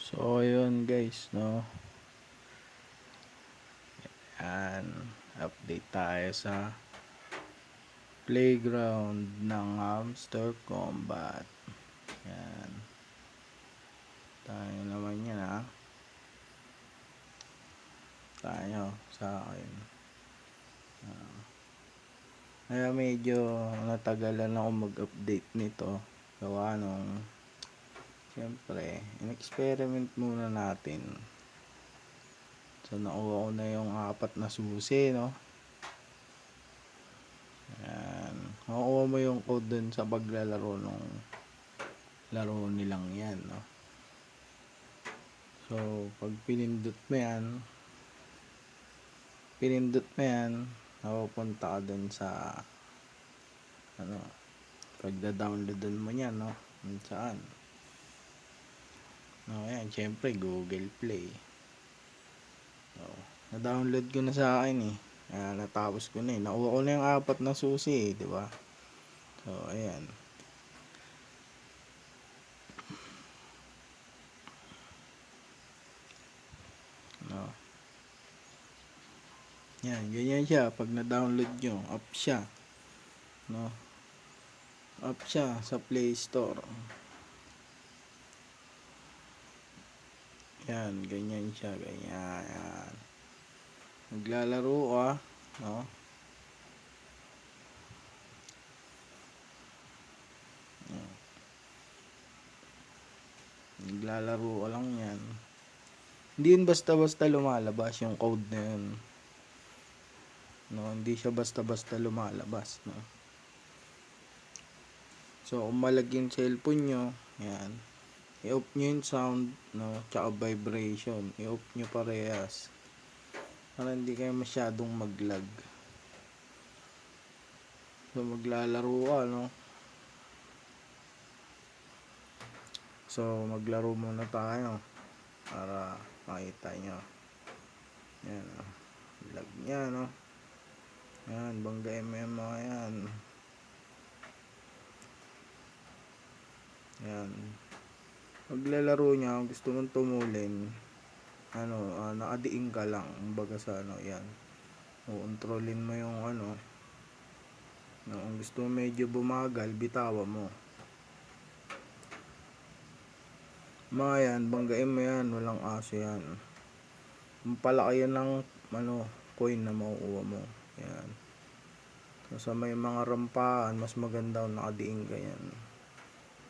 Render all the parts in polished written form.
So, yun guys, no? Yan. Update tayo sa playground ng Hamster Combat. Yan. Tayo naman yan, ha? Tayo, sa akin. Kaya medyo natagalan ako mag-update nito. Gawa nung, siyempre, in-experiment muna natin. So, nakuha ko na yung 4 na susi, no? Yan. Makukuha mo yung code dun sa paglalaro nung laro nilang yan, no? So, pag pinindot mo yan, napupunta ka dun sa pagda-downloadan mo yan, no? Saan? No, yan, syempre Google Play. So, na-download ko na sa akin eh. Natapos ko na eh. Nakuha ko na yung 4 na susi eh, di ba? So, ayan. No. Yan, ganyan siya. Pag na-download nyo, up siya. No? Up siya sa Play Store. Yan, ganyan siya. Ganyan. Yan. Naglalaro ka. No? Naglalaro ka lang yan. Hindi yun basta-basta lumalabas yung code na yun. No, hindi siya basta-basta lumalabas, no. So, kung malag yung cellphone nyo, yan. I-off nyo yung sound, no, tsaka vibration. I-off nyo parehas. Para hindi kayo masyadong mag-lag. So, maglalaro ka, no. So, maglaro muna tayo. Para makita nyo. Yan, no. Lag nya, no. Yan, banggain mo yung mga yan. Yan. Maglalaro niya, gusto mong tumulin, nakadiin ka lang, kumbaga sa yan. Kontrolin mo yung kung gusto mo medyo bumagal, bitawa mo. Mga yan, banggain mo yan, walang aso yan. Kung palaki yan ng coin na makukuha mo. Yan. So, sa may mga rampaan, mas maganda kung nakadiin ka yan.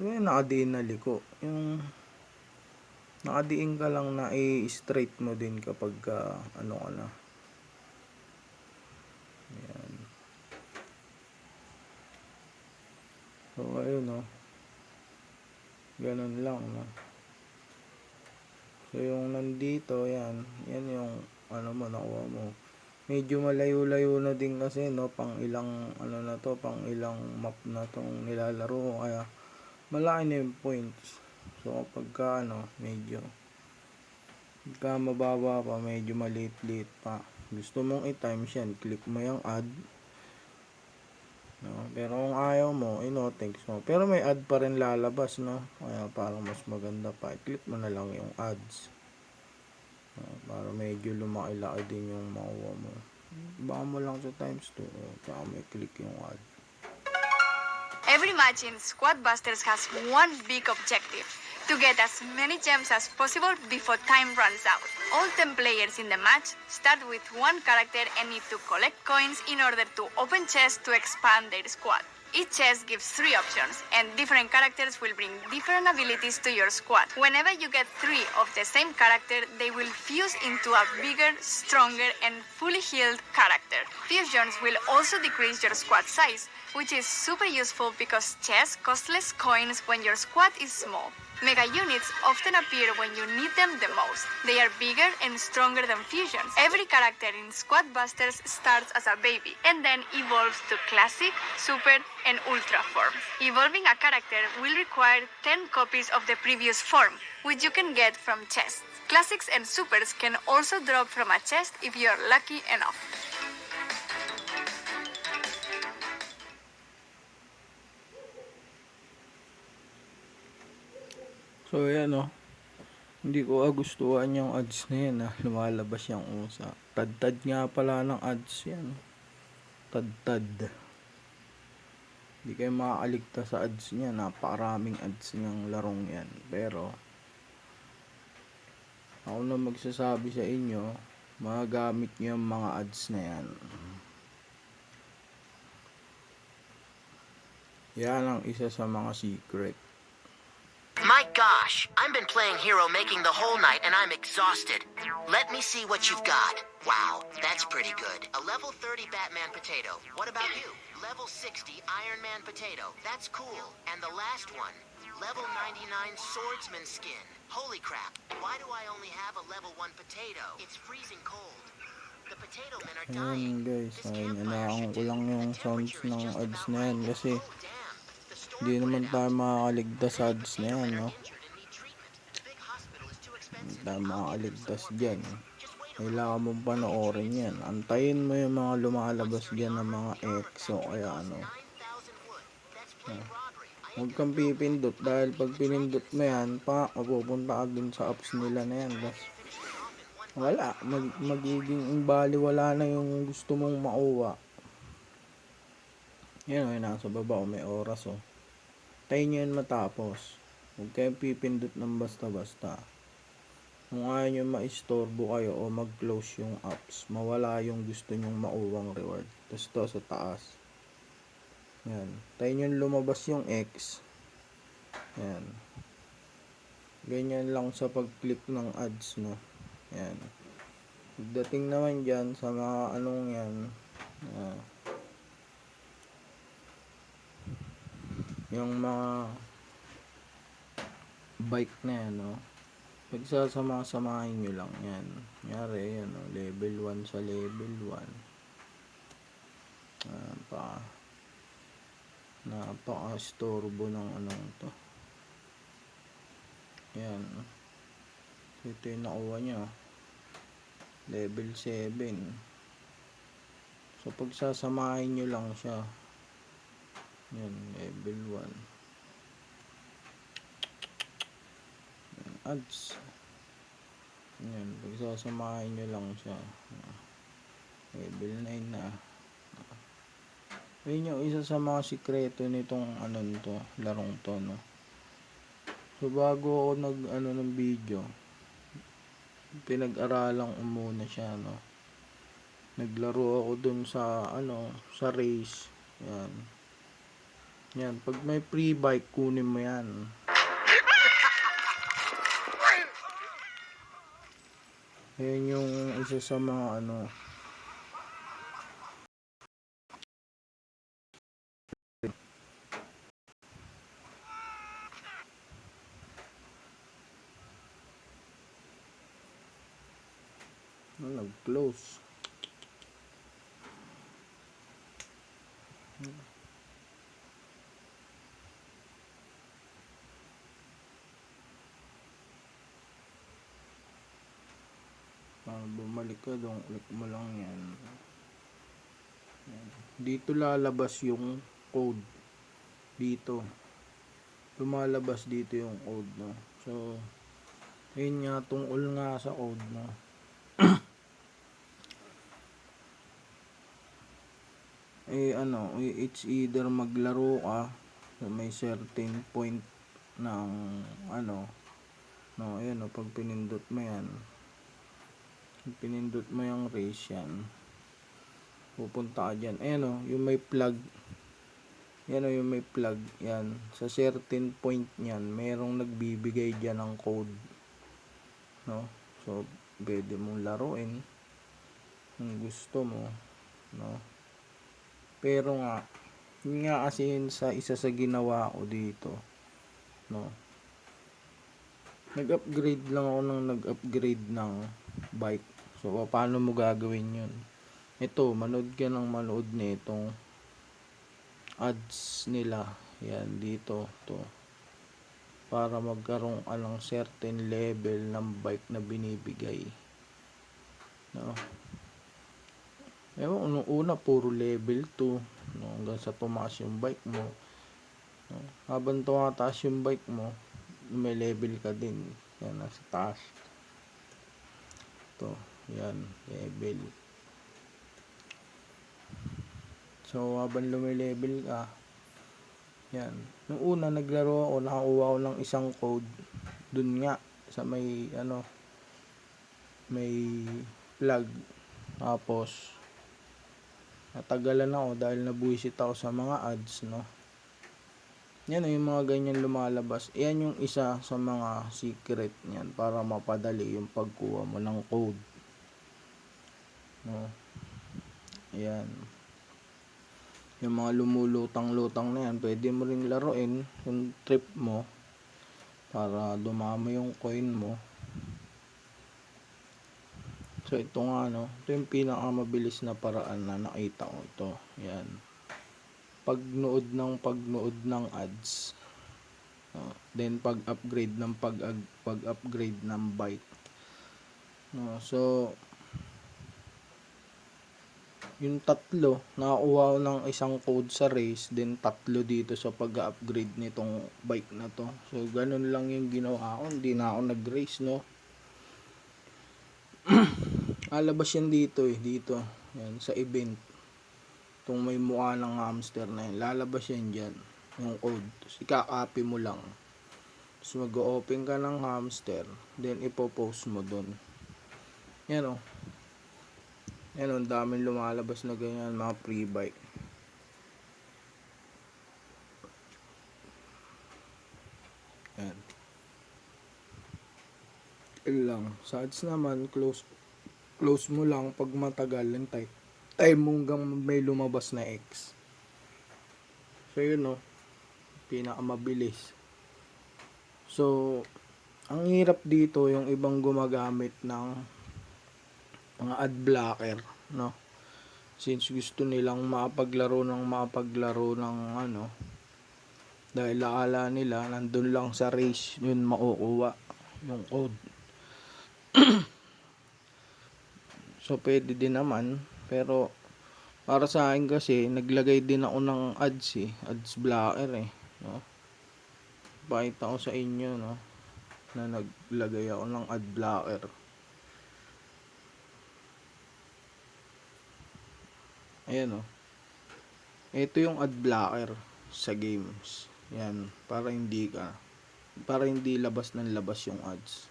Yung nakadiin na liko. Yung nakadiin ka lang na i-straight mo din kapag ka na. Yan. So, ayun, no. Ganun lang, no. So, yung nandito, yan yung nakuha mo. Medyo malayo-layo na din kasi, no, pang ilang pang ilang map na tong nilalaro, kaya malaki na yung points. So, pagka medyo pagka mababa pa, medyo maliit-liit pa, gusto mong i-times yan, click mo yung add, no? Pero kung ayaw mo, ino-text mo, pero may add pa rin lalabas, no? Kaya parang mas maganda pa, i-click mo na lang yung ads, no? Para medyo lumaki-laki din yung makuha mo. Baka mo lang sa times 2, tsaka may click yung add. Every match in Squad Busters has one big objective: to get as many gems as possible before time runs out. All 10 players in the match start with one character and need to collect coins in order to open chests to expand their squad. Each chest gives 3 options, and different characters will bring different abilities to your squad. Whenever you get 3 of the same character, they will fuse into a bigger, stronger, and fully healed character. Fusions will also decrease your squad size, which is super useful because chests cost less coins when your squad is small. Mega units often appear when you need them the most. They are bigger and stronger than fusions. Every character in Squad Busters starts as a baby and then evolves to classic, super, and ultra forms. Evolving a character will require 10 copies of the previous form, which you can get from chests. Classics and supers can also drop from a chest if you are lucky enough. So, ayan, no. Hindi ko gustuhan yung ads na yan lumalabas yung usa. Tad-tad nga pala ng ads yan. Tad-tad. Hindi kayo makakaligtas sa ads niya. Napakaraming ads niyang larong yan. Pero ako na magsasabi sa inyo, magagamit niyo yung mga ads na yan. Yan ang isa sa mga secret. My gosh, I've been playing Hero making the whole night and I'm exhausted. Let me see what you've got. Wow, that's pretty good. A level 30 Batman potato. What about you? Level 60 Iron Man potato. That's cool. And the last one, level 99 Swordsman skin. Holy crap, why do I only have a level 1 potato? It's freezing cold. The potato men are dying. Ayan guys, This ayun, campfire inaaon should ko do. lang The yung sounds temperature is ng just ads about na yan right. kasi Oh, damn. The storm hindi put naman it tayo out. makakaligtas sa ads na yan, no? Hindi tayo makakaligtas dyan. Kailangan mong panoorin yan. Antayin mo yung mga lumalabas dyan ng mga EXO kaya ano. Huwag kang pipindot dahil pag pinindot mo yan, mapupunta ka dun sa apps nila na yan. Tas, wala, magiging baliwala na yung gusto mong makuha. Yan o, nasa baba o may oras o. Tayo nyo yan matapos. Huwag kayong pipindot ng basta-basta. Kung ayaw nyo maistorbo kayo o mag-close yung apps, mawala yung gusto nyong makuwang reward. Tapos to sa taas. Yan. Tayo nyo lumabas yung X. Yan. Ganyan lang sa pag-click ng ads, no. Yan. Pagdating naman dyan sa mga anong yan. Yung mga bike na yan, no. Pagsasama-samahin nyo lang yan. Nyari, yan, no? Level 1 sa level 1. Napaka-storbo ng anong to. Yan. Ito yung nakuha nyo. Level 7. So, pagsasamahin nyo lang siya. Yan, level 1. Ads. Yan, pagsasamahin nyo lang siya. Level 9 na. Ayun yung isa sa mga sikreto nitong larong to, no. So bago ako ng video, pinag-aralan ko muna siya, no. Naglaro ako dun sa sa race. Yan. Yan, pag may free bike kunin mo yan. Yan yung isa sa mga nag-close. Para bumalik ka doon, click mo lang yan. Dito lalabas yung code. Dito. Lumalabas dito yung code, no. So, ayun nga, tungkol nga sa code, no. It's either maglaro ka so may certain point ng no, ayan o, pag pinindot mo yan, yung race yan, pupunta ka dyan, ayan o, yung may plug, yan o, yung may plug, yan, sa certain point nyan, merong nagbibigay dyan ng code, no, so, pwede mong laruin, kung gusto mo, no. Pero nga, yun nga kasi yun sa isa sa ginawa ko dito, no. Nag-upgrade lang ako nag-upgrade ng bike. So, paano mo gagawin yun? Ito, manood ka ng manood nitong ads nila. Yan, dito, to. Para magkaroon ka ng certain level ng bike na binibigay. No. Ewan, nung una puro level 2, no, hanggang sa tumaas yung bike mo, no. Habang tumataas yung bike mo, lumilevel ka din. Yan, nasa taas. Ito, yan, level. So, habang lumilevel ka, yan. Nung una, naglaro ako, nakakuha ko ng isang code. Dun nga, sa may, may flag. Tapos, natagalan ako dahil nabuisit ako sa mga ads, no. Yan yung mga ganyan lumalabas. Yan yung isa sa mga secret niyan para mapadali yung pagkuha mo ng code. No. Ayan. Yung mga lumulutang-lutang na yan, pwede mo ring laruin yung trip mo para dumami yung coin mo. So ito nga, no, ito yung pinakamabilis na paraan na nakita ko ito. Yan. Pagnood ng ads. No? Then pag-upgrade ng bike. No, so yung tatlo, nakakuha ko ng isang code sa race, then tatlo dito sa pag-upgrade nitong bike na to. So ganun lang yung ginawa ko, hindi na ako nag-race, no. Alabas yan dito dito. Yan, sa event. Itong may mukha ng hamster na yan, lalabas yan dyan, yung code. Tapos ika-copy mo lang. Tapos mag-open ka ng hamster, then ipopost mo dun. Yan o. Yan o, daming lumalabas na ganyan, mga pre-bike. Yan. Yan lang. Sa ads naman, close mo lang pag matagal lang time mo hanggang may lumabas na X. So yun o, pinakamabilis. So ang hirap dito yung ibang gumagamit ng mga ad blocker, no, since gusto nilang mapaglaro ng dahil akala nila nandun lang sa race yun makukuha yung code. So pwede din naman, pero para sa akin kasi naglagay din ako ng ads blocker no. Pakita ko sa inyo, no, na naglagay ako ng ad blocker. Ayan o. Ito yung ad blocker sa games. Yan, para hindi labas ng labas yung ads.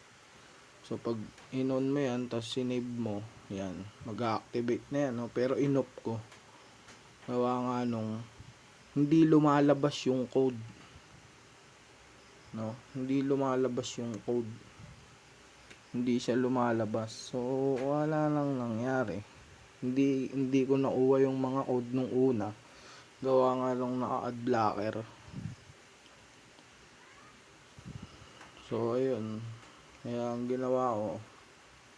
So pag in-on mo yan, tapos sinave mo, yan, mag-activate na yan, no? Pero in-off ko. Gawa nga nung hindi lumalabas yung code. No? Hindi lumalabas yung code. Hindi siya lumalabas. So wala nang nangyari. Hindi ko nakuha yung mga code nung una. Gawa nga nung naka-ad blocker. So ayun. Kaya ang ginawa ko,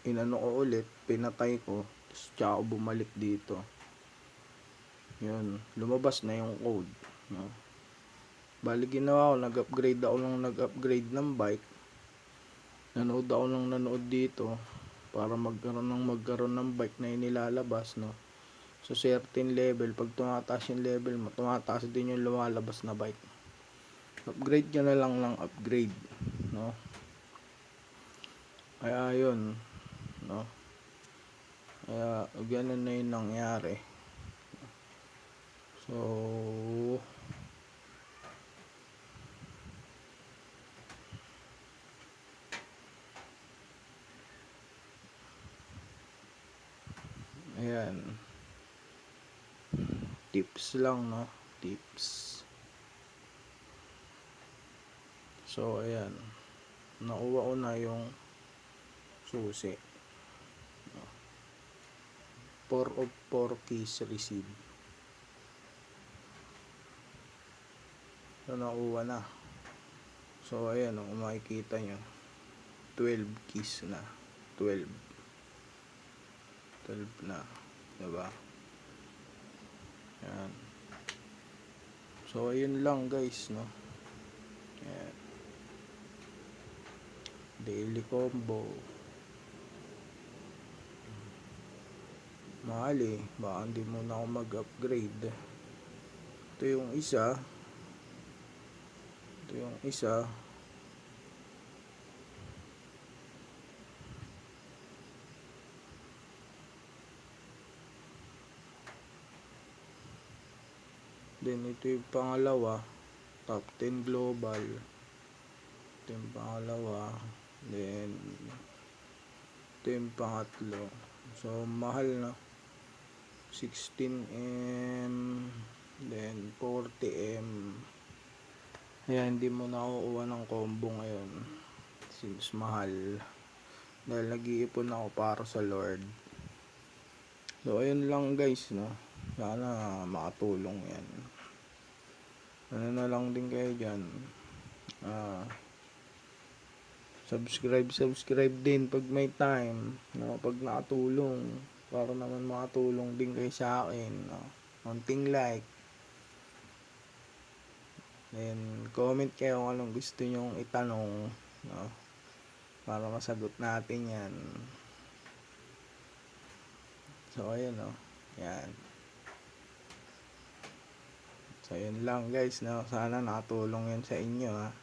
inano ko ulit, pinatay ko, tapos tsaka ako bumalik dito. Yun, lumabas na yung code, no? Bali ginawa ko, nag-upgrade ng bike. Nanood dito para magkaroon ng bike na inilalabas, no? So certain level, pag tumataas yung level mo, tumataas din yung lumalabas na bike. Upgrade ka na lang ng upgrade, no? Kaya yun, no? Kaya ganun na yung nangyari. So ayan, tips lang, no, tips. So ayan, nakuha ko na yung susi. 4 of 4 keys received. So nakuha na. So ayan, kung makikita nyo, 12 keys na. 12 na, diba? Ayan. So ayun lang guys, no. Ayan. Daily combo. Mahal baka hindi mo na ako mag-upgrade. Ito yung isa. Then ito yung pangalawa, top 10 global. Ito yung pangalawa. Then ito yung pangatlo. So mahal na. 16M, then 40M. Ayan, hindi mo nakukuha ng combo ngayon since mahal, dahil nag-iipon ako para sa Lord. So ayun lang guys, no, sana makatulong yan. Ano na lang din kayo dyan, subscribe din pag may time, no, pag nakatulong, para naman makatulong din kayo sa akin, no? Konting like, then comment kayo kung anong gusto nyong itanong, no, para masagot natin yan. So ayun, no, yan. So yun lang guys, no, sana nakatulong yan sa inyo, ha.